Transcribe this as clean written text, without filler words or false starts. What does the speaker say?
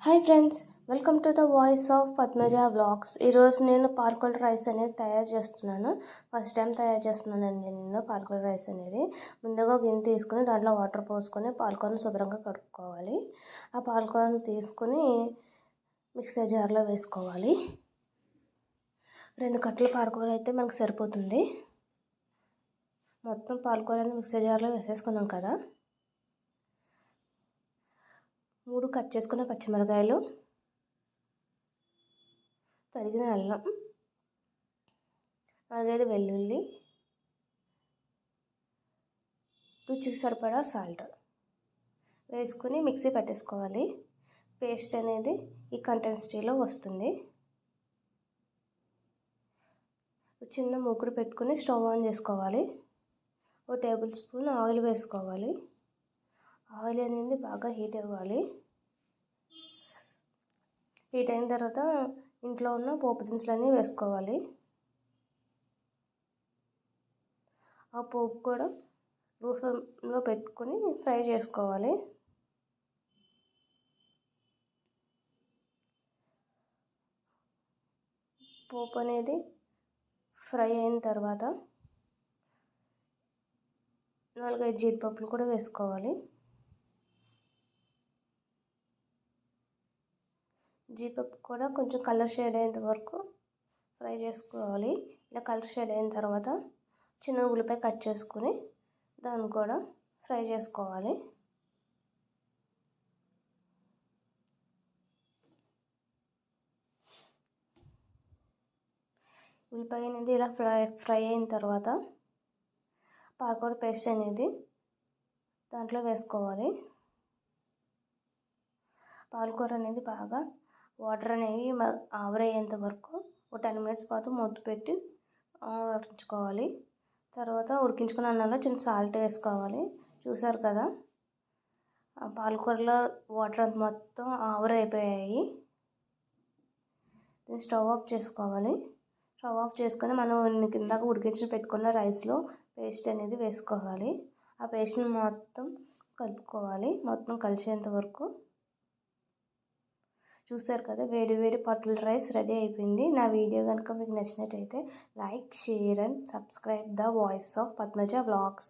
Hi friends, welcome to the voice of Padmaja blogs. ఈరోజు నేను పాలకూర రైస్ అనేది తయారు చేస్తున్నాను. ఫస్ట్ టైం తయారు చేస్తున్నానండి నేను పాలకూర రైస్ అనేది. ముందుగా గిన్నె తీసుకుని దాంట్లో వాటర్ పోసుకొని పాలకూరను శుభ్రంగా కడుక్కోవాలి. ఆ పాలకూరను తీసుకుని మిక్సర్ జార్లో వేసుకోవాలి. 2 కట్టల పాలకూర అయితే మనకు సరిపోతుంది. మొత్తం పాలకూరని మిక్సర్ జార్లో వేసేసుకున్నాం కదా. 3 కట్ చేసుకున్న పచ్చిమిరకాయలు, తరిగిన అల్లం, 4-5 వెల్లుల్లి, రుచికి సరిపడా సాల్ట్ వేసుకుని మిక్సీ పట్టేసుకోవాలి. పేస్ట్ అనేది ఈ కన్సిస్టెన్సీలో వస్తుంది. చిన్న మూకుడు పెట్టుకుని స్టవ్ ఆన్ చేసుకోవాలి. 1 టేబుల్ స్పూన్ ఆయిల్ వేసుకోవాలి. ఆయిల్ అనేది బాగా హీట్ అవ్వాలి. హీట్ అయిన తర్వాత ఇంట్లో ఉన్న పోపు దినుసులన్నీ వేసుకోవాలి. ఆ పోపు కూడా లో ఫ్లేమ్లో పెట్టుకొని ఫ్రై చేసుకోవాలి. పోపు అనేది ఫ్రై అయిన తర్వాత 4-5 జీడిపప్పులు కూడా వేసుకోవాలి. జీడిపప్పు కూడా కొంచెం కలర్ షేడ్ అయ్యేంత వరకు ఫ్రై చేసుకోవాలి. ఇలా కలర్ షేడ్ అయిన తర్వాత చిన్న ఉల్లిపాయ కట్ చేసుకుని దాన్ని కూడా ఫ్రై చేసుకోవాలి. ఉల్లిపాయ అనేది ఇలా ఫ్రై అయిన తర్వాత పాలకూర పేస్ట్ అనేది దాంట్లో వేసుకోవాలి. పాలకూర అనేది బాగా వాటర్ అనేవి ఆవిరయ్యేంత వరకు ఒక 10 మినిట్స్ పాటు మూత పెట్టి ఉడికించుకోవాలి. తర్వాత ఉడికించుకున్న అన్నంలో చిన్న సాల్ట్ వేసుకోవాలి. చూసారు కదా, ఆ పాలకూరలో వాటర్ అంత మొత్తం ఆవిరైపోయాయి. దీన్ని స్టవ్ ఆఫ్ చేసుకోవాలి. స్టవ్ ఆఫ్ చేసుకొని మనం కిందాక ఉడికించి పెట్టుకున్న రైస్లో పేస్ట్ అనేది వేసుకోవాలి. ఆ పేస్ట్ని మొత్తం కలుపుకోవాలి, మొత్తం కలిసేంత వరకు. చూసారు కదా, వేడి వేడి పాలకూర రైస్ రెడీ అయిపోయింది. నా వీడియో కనుక మీకు నచ్చినట్టయితే like, share and subscribe the voice of Padmaja blogs.